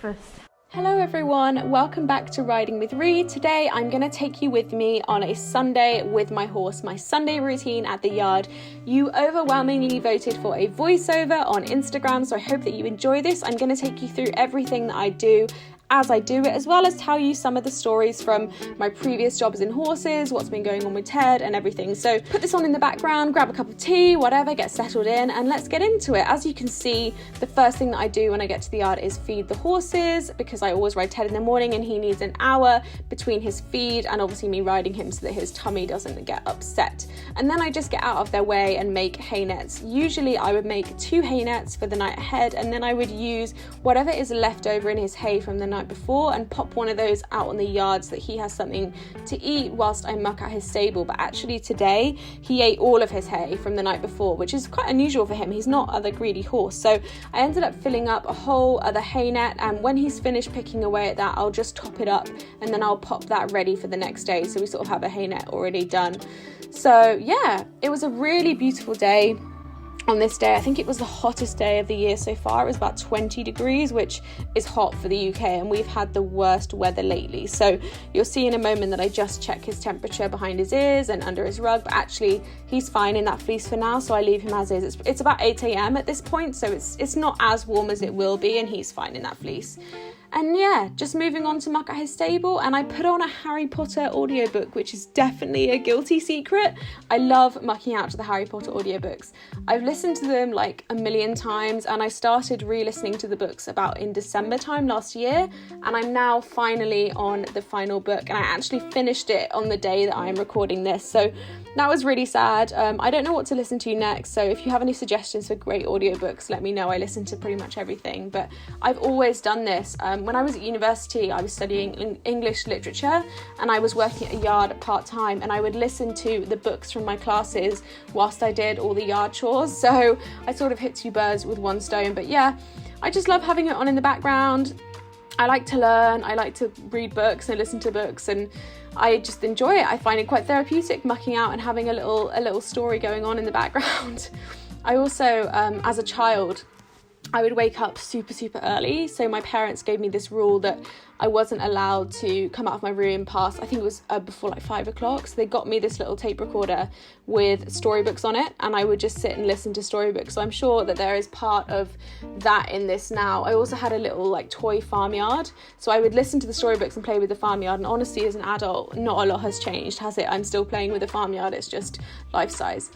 breakfast. Hello everyone, welcome back to Riding with Ree. Today I'm going to take you with me on a Sunday with my horse, my Sunday routine at the yard. You overwhelmingly voted for a voiceover on Instagram, so I hope that you enjoy this. I'm going to take you through everything that I do as I do it, as well as tell you some of the stories from my previous jobs in horses, what's been going on with Ted and everything. So put this on in the background, grab a cup of tea, whatever, get settled in, and let's get into it. As you can see, the first thing that I do when I get to the yard is feed the horses, because I always ride Ted in the morning and he needs an hour between his feed and obviously me riding him so that his tummy doesn't get upset. And then I just get out of their way and make hay nets. Usually I would make 2 hay nets for the night ahead, and then I would use whatever is left over in his hay from the night before and pop one of those out on the yard so that he has something to eat whilst I muck at his stable. But actually today he ate all of his hay from the night before, which is quite unusual for him. He's not a greedy horse. So I ended up filling up a whole other hay net, and when he's finished picking away at that, I'll just top it up and then I'll pop that ready for the next day, so we sort of have a hay net already done. So yeah, it was a really beautiful day. On this day, I think it was the hottest day of the year so far. It was about 20 degrees, which is hot for the UK, and we've had the worst weather lately. So you'll see in a moment that I just check his temperature behind his ears and under his rug, but actually he's fine in that fleece for now, so I leave him as is. It's about 8 a.m. at this point, so it's not as warm as it will be, and he's fine in that fleece. And yeah, just moving on to muck at his stable, and I put on a Harry Potter audiobook, which is definitely a guilty secret. I love mucking out to the Harry Potter audiobooks. I've listened to them like a million times, and I started re-listening to the books about in December time last year, and I'm now finally on the final book, and I actually finished it on the day that I'm recording this, so that was really sad. I don't know what to listen to next, so if you have any suggestions for great audiobooks, let me know. I listen to pretty much everything, but I've always done this. When I was at university, I was studying English literature, and I was working at a yard part-time, and I would listen to the books from my classes whilst I did all the yard chores, so I sort of hit 2 birds with 1 stone. But yeah, I just love having it on in the background. I like to learn, I like to read books and listen to books, and I just enjoy it. I find it quite therapeutic, mucking out and having a little story going on in the background. I also, as a child, I would wake up super early, so my parents gave me this rule that I wasn't allowed to come out of my room past, I think it was before like 5 o'clock, so they got me this little tape recorder with storybooks on it, and I would just sit and listen to storybooks. So I'm sure that there is part of that in this now. I also had a little like toy farmyard, so I would listen to the storybooks and play with the farmyard, and honestly as an adult not a lot has changed, has it? I'm still playing with the farmyard, it's just life size.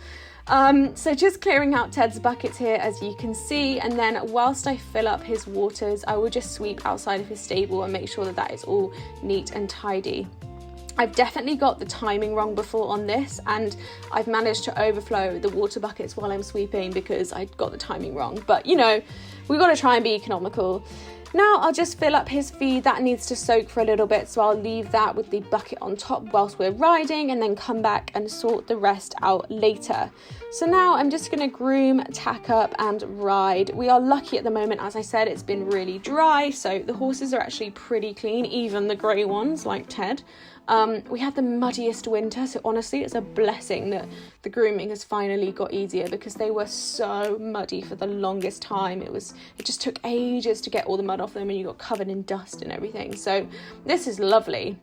So just clearing out Ted's buckets here, as you can see, and then whilst I fill up his waters, I will just sweep outside of his stable and make sure that that is all neat and tidy. I've definitely got the timing wrong before on this, and I've managed to overflow the water buckets while I'm sweeping because I got the timing wrong, but you know, we've got to try and be economical. Now I'll just fill up his feed. That needs to soak for a little bit, so I'll leave that with the bucket on top whilst we're riding, and then come back and sort the rest out later. So now I'm just going to groom, tack up and ride. We are lucky at the moment, as I said, it's been really dry, so the horses are actually pretty clean, even the grey ones like Ted. We had the muddiest winter, so honestly it's a blessing that the grooming has finally got easier, because they were so muddy for the longest time. It just took ages to get all the mud off them, and you got covered in dust and everything, so this is lovely.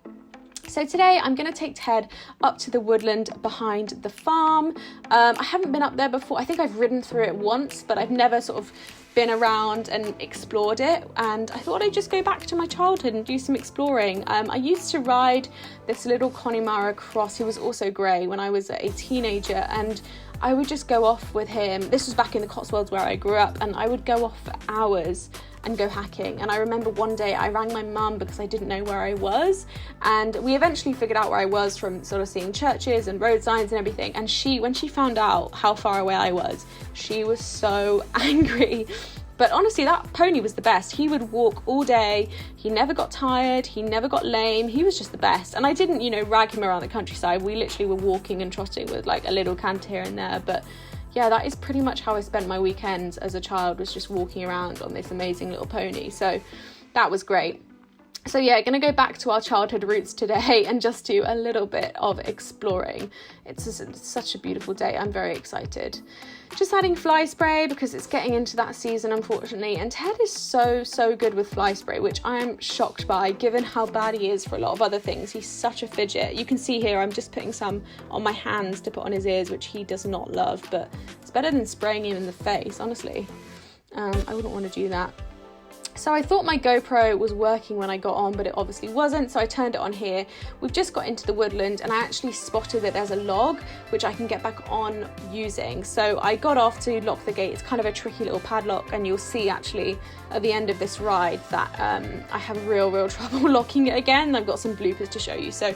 So today I'm going to take Ted up to the woodland behind the farm. I haven't been up there before. I think I've ridden through it once, but I've never sort of been around and explored it, and I thought I'd just go back to my childhood and do some exploring. I used to ride this little Connemara cross, who was also grey, when I was a teenager, and I would just go off with him. This was back in the Cotswolds where I grew up, and I would go off for hours and go hacking. And I remember one day I rang my mum because I didn't know where I was, and we eventually figured out where I was from sort of seeing churches and road signs and everything, and when she found out how far away I was, she was so angry. But honestly, that pony was the best. He would walk all day, he never got tired, he never got lame, he was just the best. And I didn't, rag him around the countryside. We literally were walking and trotting with like a little canter here and there. But yeah, that is pretty much how I spent my weekends as a child, was just walking around on this amazing little pony. So that was great. So yeah, gonna go back to our childhood roots today and just do a little bit of exploring. It's such a beautiful day. I'm very excited. Just adding fly spray because it's getting into that season, unfortunately. And Ted is so good with fly spray, which I am shocked by given how bad he is for a lot of other things. He's such a fidget. You can see here, I'm just putting some on my hands to put on his ears, which he does not love, but it's better than spraying him in the face, honestly. I wouldn't want to do that. So I thought my GoPro was working when I got on, but it obviously wasn't, so I turned it on here. We've just got into the woodland and I actually spotted that there's a log which I can get back on using. So I got off to lock the gate. It's kind of a tricky little padlock, and you'll see actually at the end of this ride that I have real trouble locking it again. I've got some bloopers to show you, so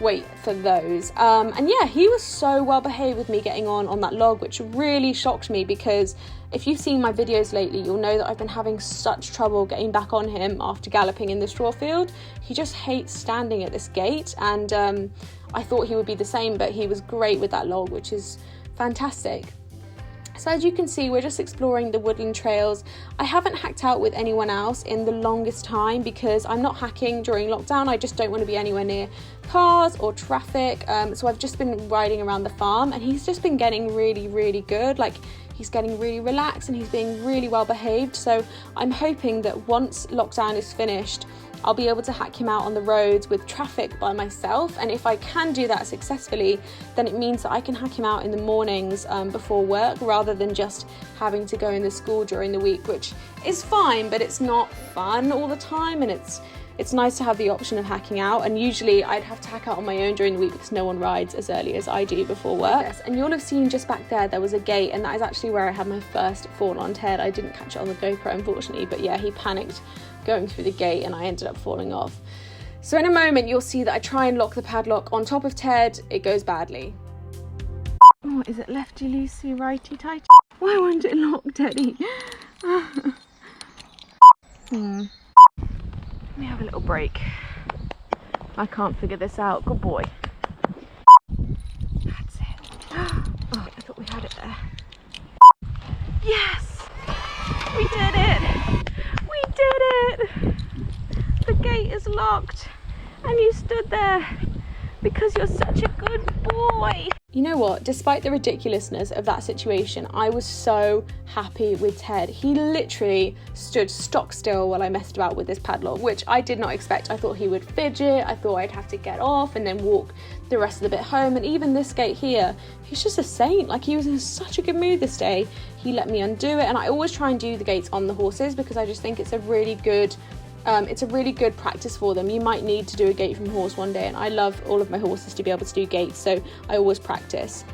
wait for those. And yeah, he was so well behaved with me getting on that log, which really shocked me, because if you've seen my videos lately, you'll know that I've been having such trouble getting back on him after galloping in the straw field. He just hates standing at this gate, and I thought he would be the same, but he was great with that log, which is fantastic. So as you can see, we're just exploring the woodland trails. I haven't hacked out with anyone else in the longest time because I'm not hacking during lockdown. I just don't want to be anywhere near cars or traffic. So I've just been riding around the farm, and he's just been getting really good. Like, he's getting really relaxed and he's being really well behaved. So I'm hoping that once lockdown is finished, I'll be able to hack him out on the roads with traffic by myself. And if I can do that successfully, then it means that I can hack him out in the mornings before work, rather than just having to go in the school during the week, which is fine, but it's not fun all the time. And it's nice to have the option of hacking out, and usually I'd have to hack out on my own during the week because no one rides as early as I do before work. Yes, and you'll have seen just back there was a gate, and that is actually where I had my first fall on Ted. I didn't catch it on the GoPro, unfortunately, but yeah, he panicked going through the gate and I ended up falling off. So in a moment you'll see that I try and lock the padlock on top of Ted. It goes badly. Oh, is it lefty loosey, righty tighty? Why won't it lock, Teddy? Let me have a little break. I can't figure this out. Good boy. That's it. Oh, I thought we had it there. Yes! We did it! We did it! The gate is locked, and you stood there because you're such a good boy. You know what? Despite the ridiculousness of that situation, I was so happy with Ted. He literally stood stock still while I messed about with this padlock, which I did not expect. I thought he would fidget. I thought I'd have to get off and then walk the rest of the bit home. And even this gate here, he's just a saint. Like, he was in such a good mood this day. He let me undo it. And I always try and do the gates on the horses because I just think it's a really good practice for them. You might need to do a gate from horse one day, and I love all of my horses to be able to do gates, so I always practice.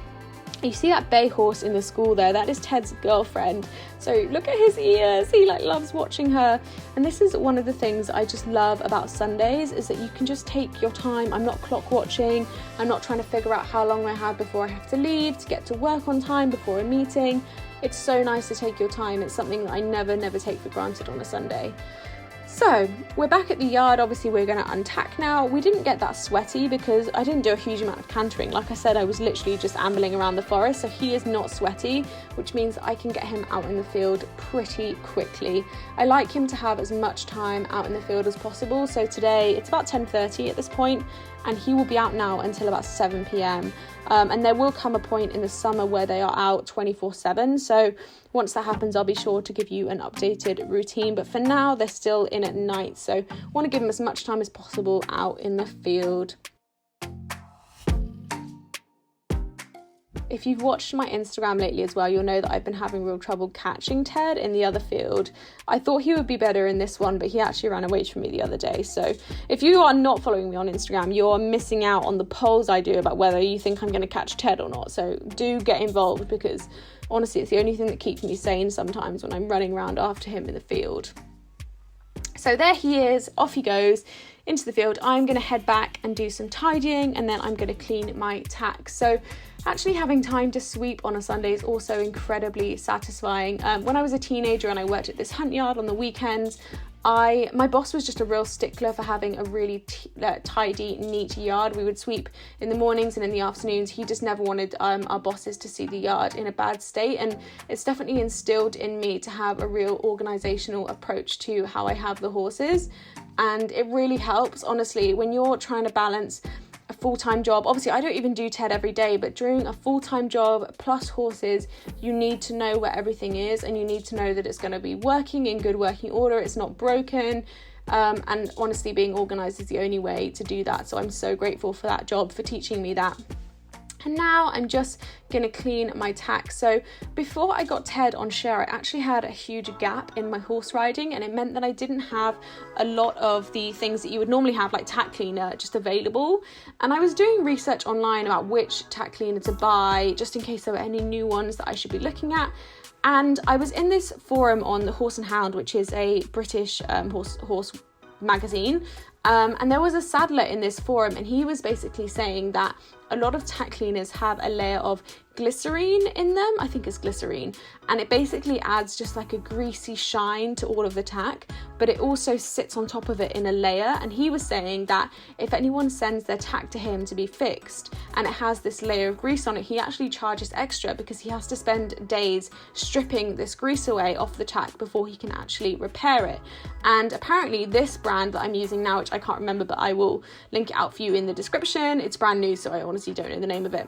You see that bay horse in the school there? That is Ted's girlfriend. So look at his ears. He loves watching her. And this is one of the things I just love about Sundays, is that you can just take your time. I'm not clock watching. I'm not trying to figure out how long I have before I have to leave to get to work on time before a meeting. It's so nice to take your time. It's something that I never take for granted on a Sunday. So we're back at the yard. Obviously we're going to untack now. We didn't get that sweaty because I didn't do a huge amount of cantering. Like I said, I was literally just ambling around the forest, so he is not sweaty, which means I can get him out in the field pretty quickly. I like him to have as much time out in the field as possible. So today it's about 10:30 at this point, and he will be out now until about 7 p.m. And there will come a point in the summer where they are out 24/7. So once that happens, I'll be sure to give you an updated routine. But for now, they're still in at night. So I want to give them as much time as possible out in the field. If you've watched my Instagram lately as well, you'll know that I've been having real trouble catching Ted in the other field. I thought he would be better in this one, but he actually ran away from me the other day. So if you are not following me on Instagram, you're missing out on the polls I do about whether you think I'm going to catch Ted or not. So do get involved, because honestly, it's the only thing that keeps me sane sometimes when I'm running around after him in the field. So there he is, off he goes into the field. I'm going to head back and do some tidying, and then I'm going to clean my tack. So actually having time to sweep on a Sunday is also incredibly satisfying. When I was a teenager and I worked at this hunt yard on the weekends, My boss was just a real stickler for having a really tidy, neat yard. We would sweep in the mornings and in the afternoons. He just never wanted our bosses to see the yard in a bad state, and it's definitely instilled in me to have a real organizational approach to how I have the horses, and it really helps, honestly, when you're trying to balance a full-time job. Obviously, I don't even do TED every day, but during a full-time job plus horses, you need to know where everything is, and you need to know that it's going to be working in good working order, it's not broken, and honestly, being organized is the only way to do that. So I'm so grateful for that job, for teaching me that. And now I'm just gonna clean my tack. So before I got Ted on share, I actually had a huge gap in my horse riding, and it meant that I didn't have a lot of the things that you would normally have, like tack cleaner, just available. And I was doing research online about which tack cleaner to buy, just in case there were any new ones that I should be looking at. And I was in this forum on the Horse and Hound, which is a British horse magazine. And there was a saddler in this forum, and he was basically saying that a lot of tack cleaners have a layer of glycerine in them. I think it's glycerine, and it basically adds just like a greasy shine to all of the tack, but it also sits on top of it in a layer. And he was saying that if anyone sends their tack to him to be fixed and it has this layer of grease on it, he actually charges extra because he has to spend days stripping this grease away off the tack before he can actually repair it. And apparently this brand that I'm using now, which I can't remember, but I will link it out for you in the description, it's brand new, so I honestly don't know the name of it.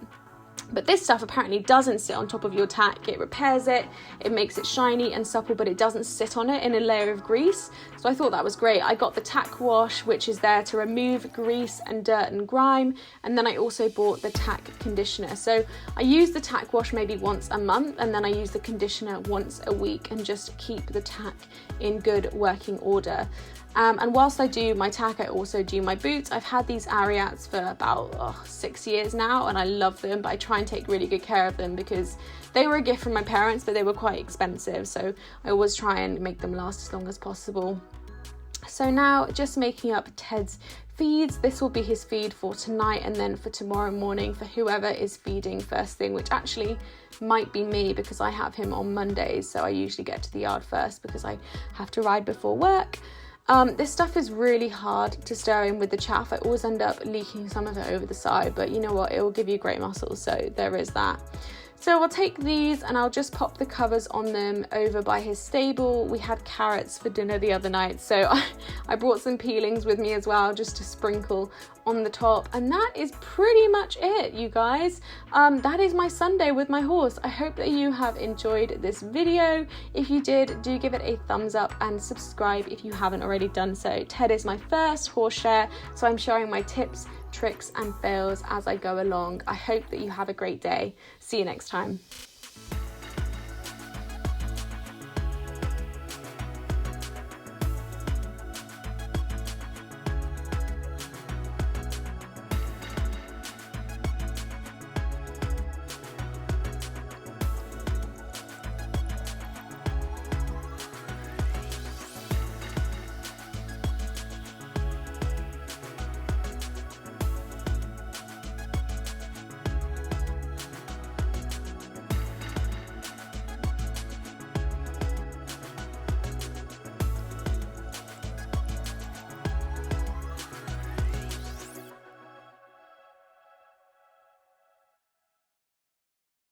But this stuff apparently doesn't sit on top of your tack. It repairs it, it makes it shiny and supple, but it doesn't sit on it in a layer of grease. So I thought that was great. I got the tack wash, which is there to remove grease and dirt and grime. And then I also bought the tack conditioner. So I use the tack wash maybe once a month, and then I use the conditioner once a week, and just keep the tack in good working order. And whilst I do my tack, I also do my boots. I've had these Ariats for about 6 years now, and I love them, but I try and take really good care of them because they were a gift from my parents, but they were quite expensive. So I always try and make them last as long as possible. So now just making up Ted's feeds. This will be his feed for tonight, and then for tomorrow morning for whoever is feeding first thing, which actually might be me because I have him on Mondays. So I usually get to the yard first because I have to ride before work. This stuff is really hard to stir in with the chaff. I always end up leaking some of it over the side, but you know what, it will give you great muscles, so there is that. So I'll take these and I'll just pop the covers on them over by his stable. We had carrots for dinner the other night, so I brought some peelings with me as well, just to sprinkle on the top. And that is pretty much it, you guys. That is my Sunday with my horse. I hope that you have enjoyed this video. If you did, do give it a thumbs up and subscribe if you haven't already done so. Ted is my first horse share, so I'm sharing my tips, tricks and fails as I go along. I hope that you have a great day. See you next time.